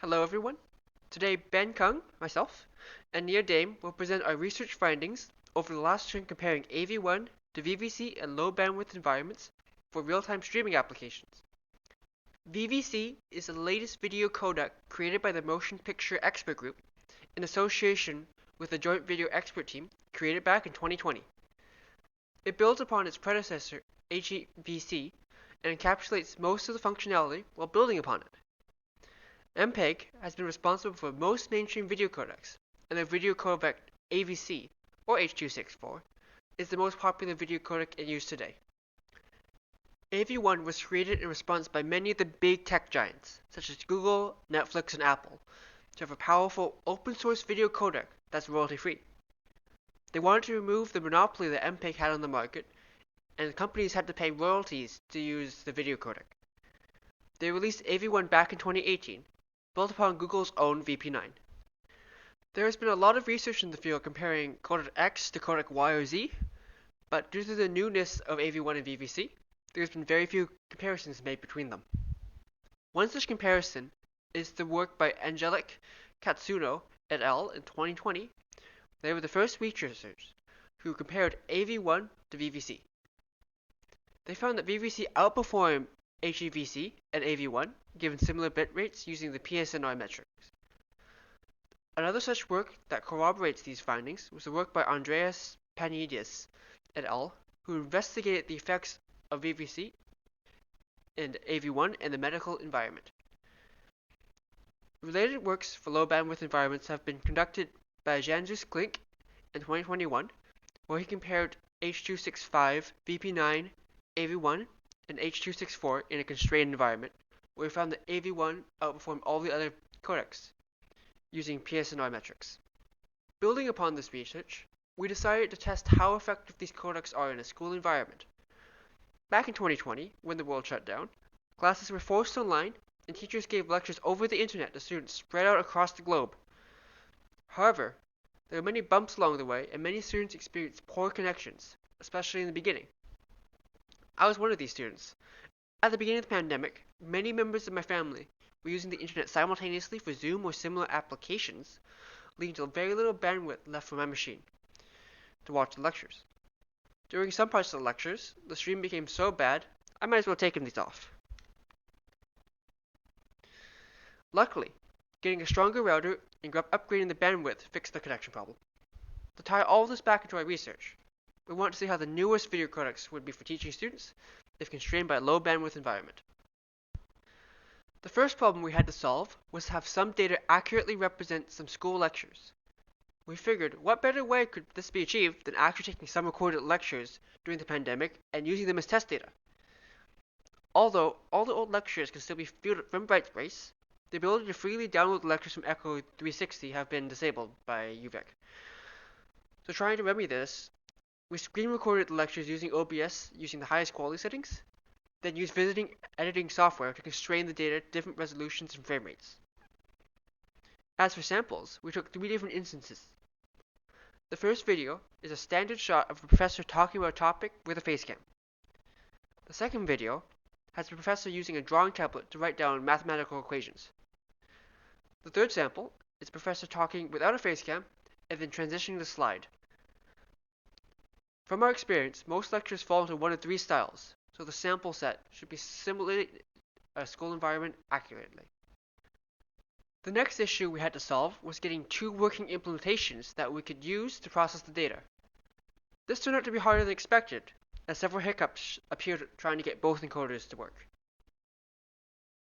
Hello everyone. Today Ben Kung, myself, and Nia Dame will present our research findings over the last term comparing AV1 to VVC and low bandwidth environments for real-time streaming applications. VVC is the latest video codec created by the Motion Picture Expert Group in association with the Joint Video Expert Team created back in 2020. It builds upon its predecessor HEVC and encapsulates most of the functionality while building upon it. MPEG has been responsible for most mainstream video codecs, and the video codec AVC, or H.264, is the most popular video codec in use today. AV1 was created in response by many of the big tech giants, such as Google, Netflix, and Apple, to have a powerful open-source video codec that's royalty-free. They wanted to remove the monopoly that MPEG had on the market, and companies had to pay royalties to use the video codec. They released AV1 back in 2018, built upon Google's own VP9. There has been a lot of research in the field comparing codec X to codec Y or Z, but due to the newness of AV1 and VVC, there has been very few comparisons made between them. One such comparison is the work by Angelic Katsuno et al. In 2020. They were the first researchers who compared AV1 to VVC. They found that VVC outperformed HEVC and AV1, given similar bit rates using the PSNR metrics. Another such work that corroborates these findings was the work by Andreas Panidis et al., who investigated the effects of VVC and AV1 in the medical environment. Related works for low bandwidth environments have been conducted by Janzus Klink in 2021, where he compared H.265, VP9, AV1, and H.264 in a constrained environment, where we found that AV1 outperformed all the other codecs using PSNR metrics. Building upon this research, we decided to test how effective these codecs are in a school environment. Back in 2020, when the world shut down, classes were forced online and teachers gave lectures over the internet to students spread out across the globe. However, there were many bumps along the way and many students experienced poor connections, especially in the beginning. I was one of these students. At the beginning of the pandemic, many members of my family were using the internet simultaneously for Zoom or similar applications, leading to very little bandwidth left for my machine to watch the lectures. During some parts of the lectures, the stream became so bad, I might as well take these off. Luckily, getting a stronger router and upgrading the bandwidth fixed the connection problem. To tie all of this back into our research, we want to see how the newest video codecs would be for teaching students if constrained by a low bandwidth environment. The first problem we had to solve was to have some data accurately represent some school lectures. We figured what better way could this be achieved than actually taking some recorded lectures during the pandemic and using them as test data. Although all the old lectures can still be viewed from Brightspace, the ability to freely download the lectures from Echo 360 have been disabled by UVic. So trying to remedy this, we screen recorded the lectures using OBS using the highest quality settings, then used visiting editing software to constrain the data to different resolutions and frame rates. As for samples, we took 3 different instances. The first video is a standard shot of a professor talking about a topic with a face cam. The second video has the professor using a drawing tablet to write down mathematical equations. The third sample is a professor talking without a face cam and then transitioning the slide. From our experience, most lectures fall into one of 3 styles, so the sample set should be simulated a school environment accurately. The next issue we had to solve was getting 2 working implementations that we could use to process the data. This turned out to be harder than expected, as several hiccups appeared trying to get both encoders to work.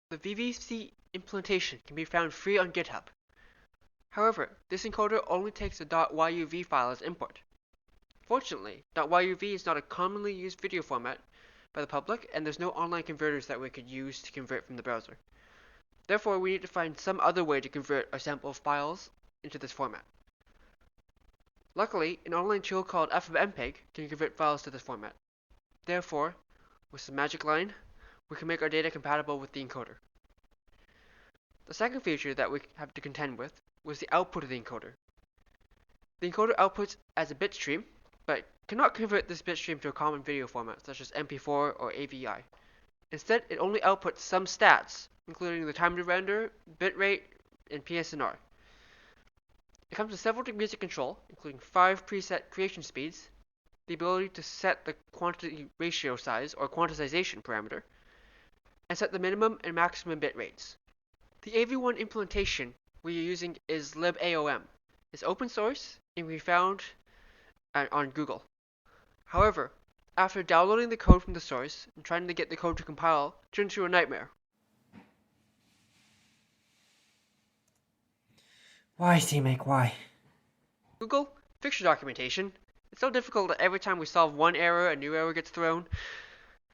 The VVC implementation can be found free on GitHub. However, this encoder only takes a .yuv file as input. Fortunately, .yuv is not a commonly used video format by the public, and there's no online converters that we could use to convert from the browser. Therefore, we need to find some other way to convert our sample files into this format. Luckily, an online tool called ffmpeg can convert files to this format. Therefore, with some magic line, we can make our data compatible with the encoder. The second feature that we have to contend with was the output of the encoder. The encoder outputs as a bit stream, but cannot convert this bitstream to a common video format such as MP4 or AVI. Instead, it only outputs some stats, including the time to render, bitrate, in PSNR. It comes with several degrees of control, including 5 preset creation speeds, the ability to set the quantity ratio size or quantization parameter, and set the minimum and maximum bit rates. The AV1 implementation we are using is libaom. It's open source and we found on Google. However, after downloading the code from the source and trying to get the code to compile, it turned into a nightmare. Why, CMake, why? Google, fix your documentation. It's so difficult that every time we solve one error, a new error gets thrown.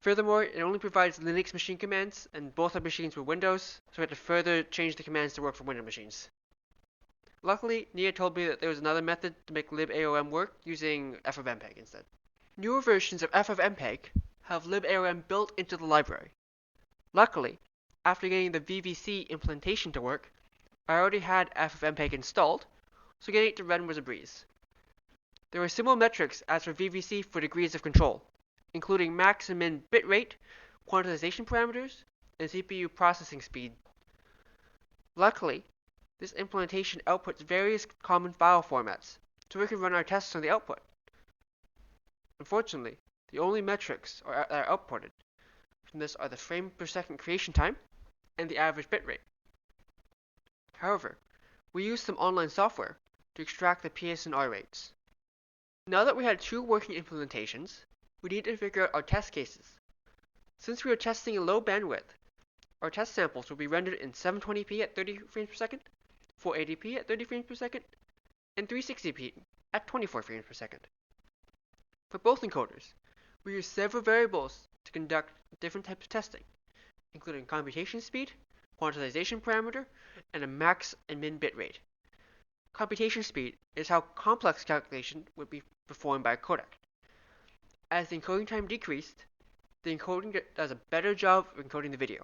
Furthermore, it only provides Linux machine commands, and both our machines were Windows, so we had to further change the commands to work for Windows machines. Luckily, Nia told me that there was another method to make libaom work using ffmpeg instead. Newer versions of ffmpeg have libaom built into the library. Luckily, after getting the VVC implementation to work, I already had ffmpeg installed, so getting it to run was a breeze. There were similar metrics as for VVC for degrees of control, including max and min bitrate, quantization parameters, and CPU processing speed. Luckily, this implementation outputs various common file formats, so we can run our tests on the output. Unfortunately, the only metrics that are outputted from this are the frame per second creation time and the average bitrate. However, we used some online software to extract the PSNR rates. Now that we had 2 working implementations, we need to figure out our test cases. Since we are testing a low bandwidth, our test samples will be rendered in 720p at 30 frames per second, 480p at 30 frames per second, and 360p at 24 frames per second. For both encoders, we use several variables to conduct different types of testing, including computation speed, quantization parameter, and a max and min bit rate. Computation speed is how complex calculation would be performed by a codec. As the encoding time decreased, the encoding does a better job of encoding the video.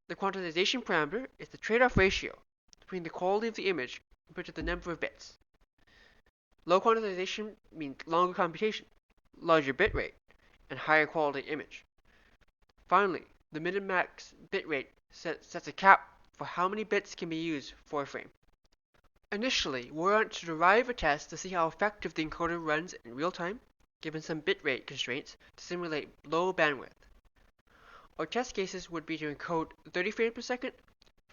The quantization parameter is the trade-off ratio between the quality of the image compared to the number of bits. Low quantization means longer computation, larger bit rate, and higher quality image. Finally, the min and max bit rate sets a cap for how many bits can be used for a frame. Initially, we want to derive a test to see how effective the encoder runs in real time, given some bitrate constraints to simulate low bandwidth. Our test cases would be to encode 30 frames per second,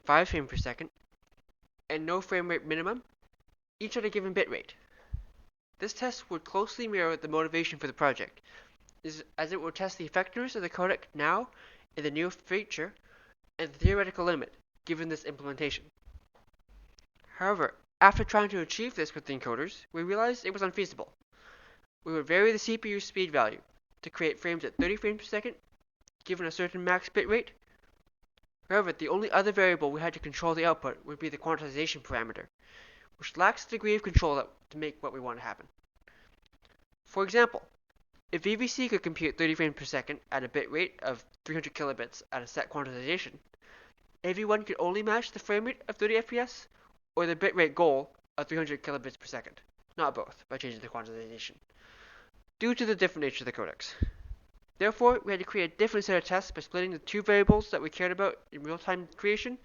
5 frames per second, and no frame rate minimum, each at a given bitrate. This test would closely mirror the motivation for the project, as it will test the effectiveness of the codec now in the near future and the theoretical limit given this implementation. However, after trying to achieve this with the encoders, we realized it was unfeasible. We would vary the CPU speed value to create frames at 30 frames per second, given a certain max bit rate. However, the only other variable we had to control the output would be the quantization parameter, which lacks the degree of control to make what we want to happen. For example, if VVC could compute 30 frames per second at a bit rate of 300 kilobits at a set quantization, AV1 could only match the frame rate of 30 FPS or the bitrate goal of 300 kilobits per second, not both, by changing the quantization, due to the different nature of the codecs. Therefore, we had to create a different set of tests by splitting the 2 variables that we cared about in real-time creation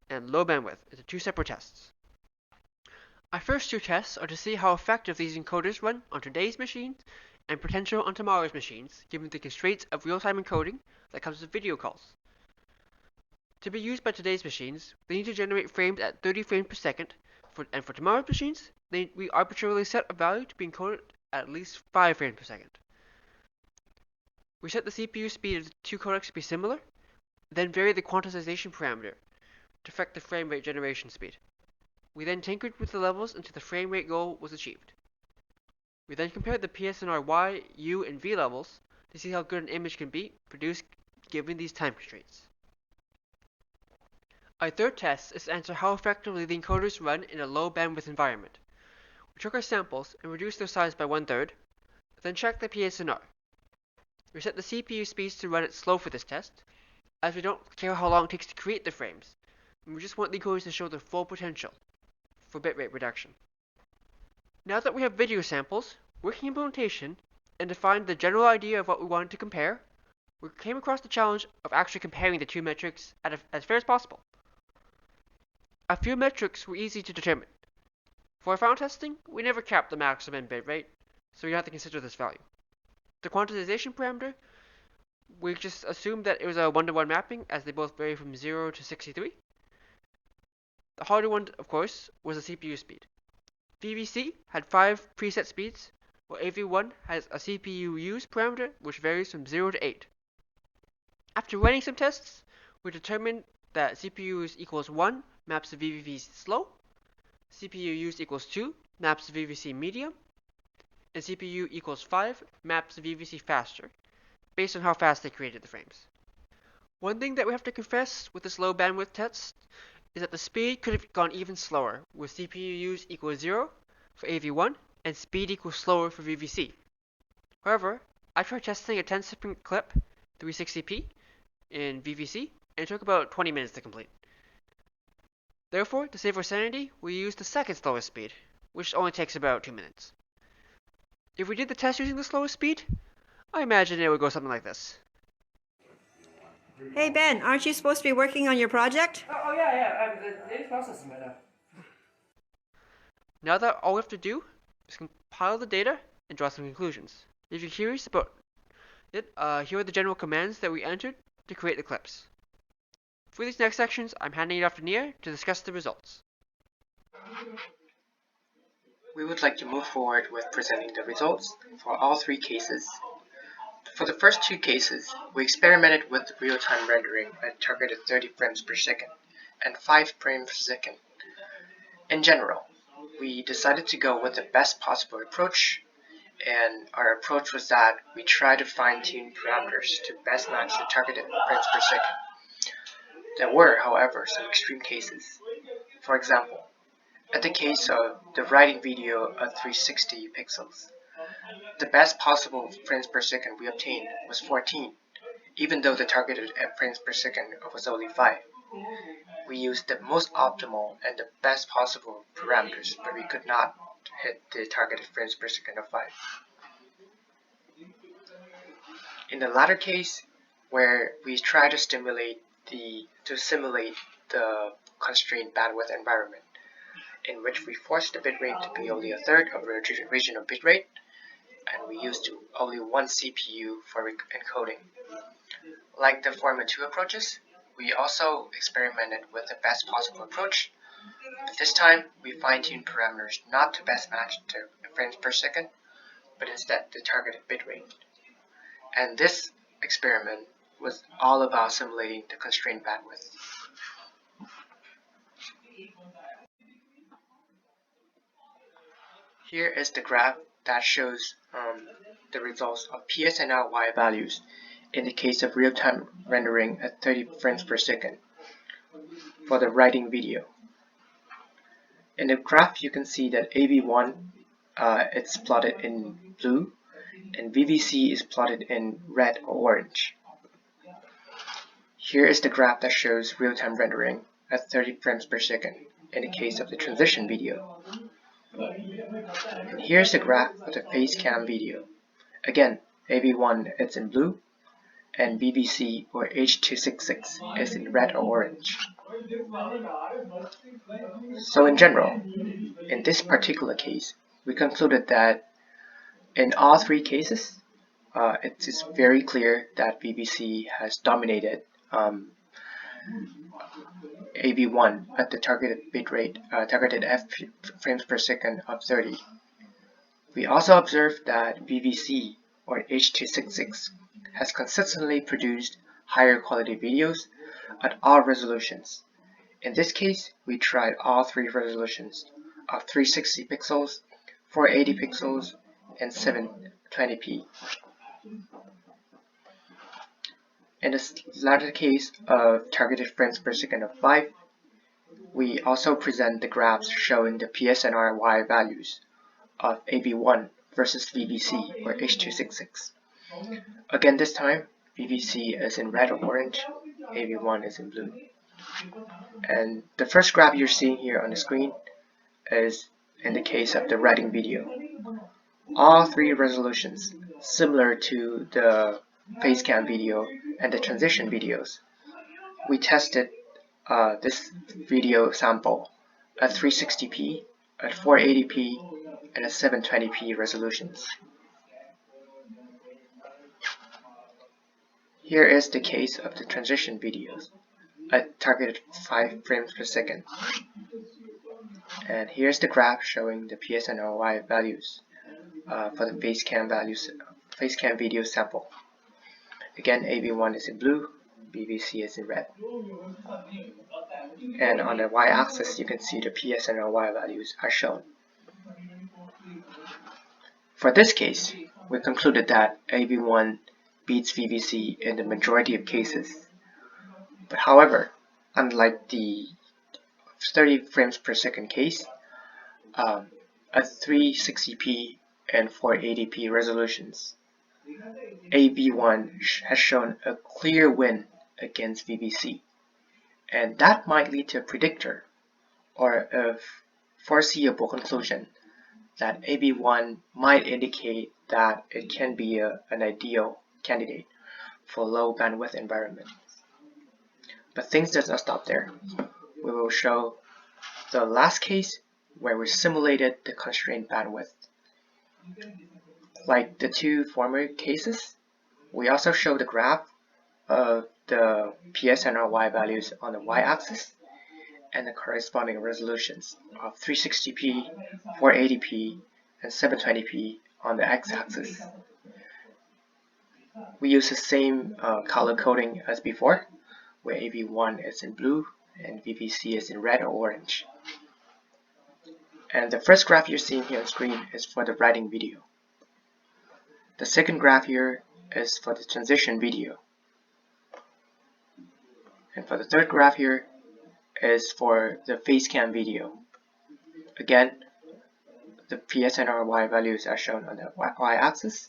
and low bandwidth into 2 separate tests. Our first 2 tests are to see how effective these encoders run on today's machines and potential on tomorrow's machines, given the constraints of real-time encoding that comes with video calls. To be used by today's machines, they need to generate frames at 30 frames per second, and for tomorrow's machines, we arbitrarily set a value to be encoded at least 5 frames per second. We set the CPU speed of the 2 codecs to be similar, then vary the quantization parameter to affect the frame rate generation speed. We then tinkered with the levels until the frame rate goal was achieved. We then compared the PSNR Y, U, and V levels to see how good an image can be produced given these time constraints. Our third test is to answer how effectively the encoders run in a low bandwidth environment. We took our samples and reduced their size by 1/3, then checked the PSNR. We set the CPU speeds to run it slow for this test, as we don't care how long it takes to create the frames, and we just want the encoders to show their full potential for bitrate reduction. Now that we have video samples, working implementation, and defined the general idea of what we wanted to compare, we came across the challenge of actually comparing the 2 metrics as fair as possible. A few metrics were easy to determine. For our final testing, we never capped the maximum bitrate, so we have to consider this value. The quantization parameter, we just assumed that it was a 1-to-1 mapping, as they both vary from 0 to 63. The harder one, of course, was the CPU speed. VVC had 5 preset speeds, while AV1 has a CPU use parameter which varies from 0 to 8. After running some tests, we determined that CPU use equals 1 maps to VVC slow, CPU use equals 2 maps to VVC medium, and CPU equals 5 maps to VVC faster, based on how fast they created the frames. One thing that we have to confess with this low bandwidth test is that the speed could have gone even slower, with CPU use equals 0 for AV1 and speed equals slower for VVC. However, I tried testing a 10-second clip 360p in VVC, and it took about 20 minutes to complete. Therefore, to save our sanity, we used the second slowest speed, which only takes about 2 minutes. If we did the test using the slowest speed, I imagine it would go something like this. Hey Ben, aren't you supposed to be working on your project? Yeah. It is processing right now. Now that all we have to do is compile the data and draw some conclusions. If you're curious about it, here are the general commands that we entered to create the clips. For these next sections, I'm handing it off to Nia to discuss the results. We would like to move forward with presenting the results for all 3 cases. For the first 2 cases, we experimented with real-time rendering at targeted 30 frames per second and 5 frames per second. In general, we decided to go with the best possible approach, and our approach was that we try to fine-tune parameters to best match the targeted frames per second. There were, however, some extreme cases. For example, at the case of the writing video at 360 pixels, the best possible frames per second we obtained was 14, even though the targeted frames per second was only 5. We used the most optimal and the best possible parameters, but we could not hit the targeted frames per second of 5. In the latter case, where we try to simulate the constrained bandwidth environment, in which we force the bitrate to be only a third of the original bitrate, and we used only 1 CPU for encoding. Like the Forma 2 approaches, we also experimented with the best possible approach, but this time we fine-tuned parameters not to best match the frames per second, but instead the targeted bitrate. And this experiment was all about simulating the constrained bandwidth. Here is the graph that shows the results of PSNR Y values in the case of real-time rendering at 30 frames per second for the writing video. In the graph, you can see that AV1 it's plotted in blue, and VVC is plotted in red or orange. Here is the graph that shows real-time rendering at 30 frames per second in the case of the transition video. And here's the graph of the face cam video. Again, AV1 is in blue, and VVC or H.266 is in red or orange. So in general, in this particular case, we concluded that in all 3 cases, it is very clear that VVC has dominated AV1 at the targeted bitrate, targeted frames per second of 30. We also observed that VVC or H.266 has consistently produced higher quality videos at all resolutions. In this case, we tried all 3 resolutions of 360 pixels, 480 pixels, and 720p. In the latter case of targeted frames per second of 5, we also present the graphs showing the PSNR Y values of AV1 versus VVC or H.266. Again, this time, VVC is in red or orange, AV1 is in blue. And the first graph you're seeing here on the screen is in the case of the writing video. All 3 resolutions, similar to the facecam video and the transition videos, we tested this video sample at 360p, at 480p, and at 720p resolutions. Here is the case of the transition videos at targeted 5 frames per second. And here's the graph showing the PSNR values for the facecam video sample. Again, AV1 is in blue, VVC is in red. And on the y-axis, you can see the PSNR values are shown. For this case, we concluded that AV1 beats VVC in the majority of cases. But however, unlike the 30 frames per second case, at 360p and 480p resolutions, AV1 has shown a clear win against VVC, and that might lead to a predictor or a foreseeable conclusion that AV1 might indicate that it can be an ideal candidate for low bandwidth environments. But things does not stop there. We will show the last case where we simulated the constrained bandwidth. Like the two former cases, we also show the graph of the PSNR values on the y-axis and the corresponding resolutions of 360p, 480p, and 720p on the x-axis. We use the same color coding as before, where AV1 is in blue and VVC is in red or orange. And the first graph you're seeing here on screen is for the writing video. The second graph here is for the transition video. And for the third graph here is for the facecam video. Again, the PSNR values are shown on the y-axis,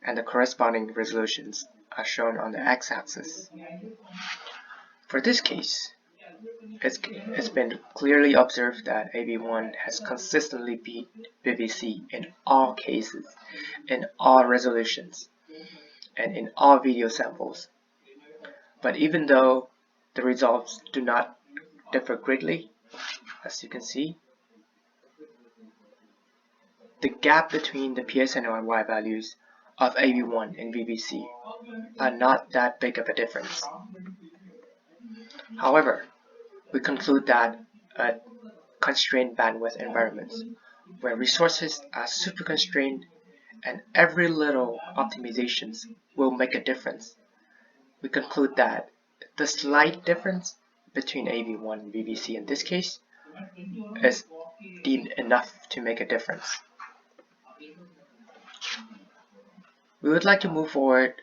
and the corresponding resolutions are shown on the x-axis. For this case, it's been clearly observed that AV1 has consistently beat VVC in all cases, in all resolutions, and in all video samples. But even though the results do not differ greatly, as you can see, the gap between the PSNR values of AV1 and VVC are not that big of a difference. However, we conclude that at constrained bandwidth environments, where resources are super constrained and every little optimizations will make a difference, we conclude that the slight difference between AV1 and VVC in this case is deemed enough to make a difference. We would like to move forward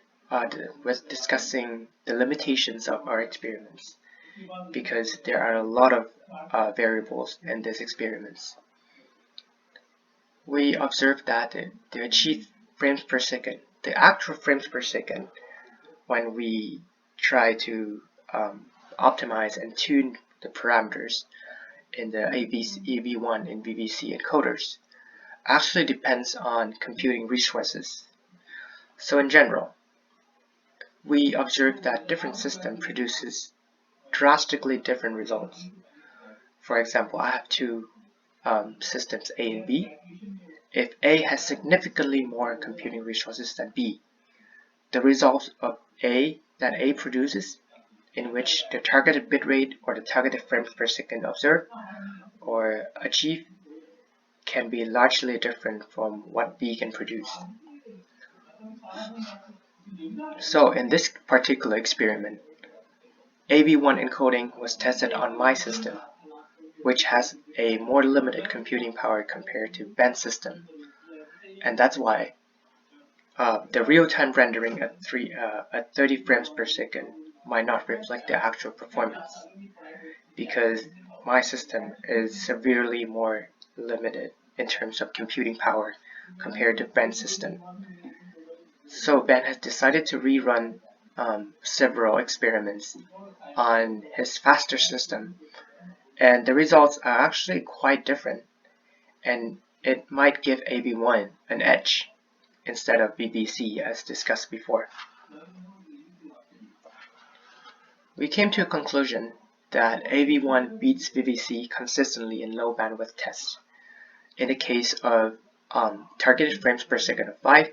with discussing the limitations of our experiments, because there are a lot of variables in these experiments. We observed that to achieve frames per second, the actual frames per second, when we try to optimize and tune the parameters in the AV1 and VVC encoders, actually depends on computing resources. So in general, we observe that different system produces drastically different results. For example, I have two systems A and B. If A has significantly more computing resources than B, the results of that A produces, in which the targeted bitrate or the targeted frames per second observed or achieved, can be largely different from what B can produce. So in this particular experiment, AV1 encoding was tested on my system, which has a more limited computing power compared to Ben's system, and that's why the real-time rendering at 30 frames per second might not reflect the actual performance, because my system is severely more limited in terms of computing power compared to Ben's system. So Ben has decided to rerun several experiments on his faster system, and the results are actually quite different, and it might give AV1 an edge instead of VVC as discussed before. We came to a conclusion that AV1 beats VVC consistently in low bandwidth tests in the case of targeted frames per second of 5,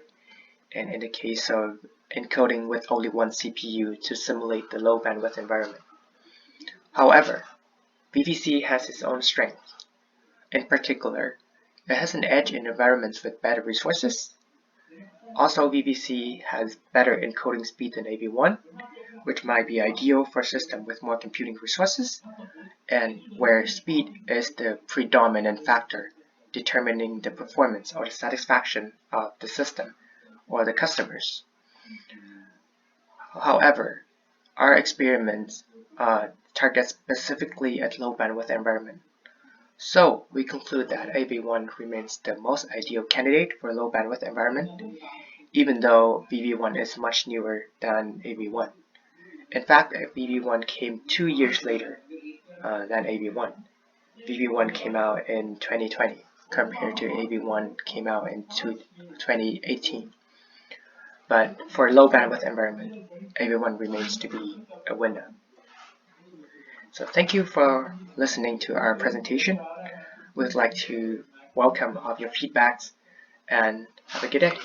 and in the case of encoding with only one CPU to simulate the low bandwidth environment. However, VVC has its own strengths. In particular, it has an edge in environments with better resources. Also, VVC has better encoding speed than AV1, which might be ideal for a system with more computing resources, and where speed is the predominant factor determining the performance or the satisfaction of the system or the customers. However, our experiments target specifically at low bandwidth environment. So we conclude that AV1 remains the most ideal candidate for low bandwidth environment, even though VV1 is much newer than AV1. In fact, VV1 came 2 years later than AV1. VV1 came out in 2020 compared to AV1 came out in 2018. But for low bandwidth environment, AV1 remains to be a winner. So thank you for listening to our presentation. We'd like to welcome all of your feedbacks and have a good day.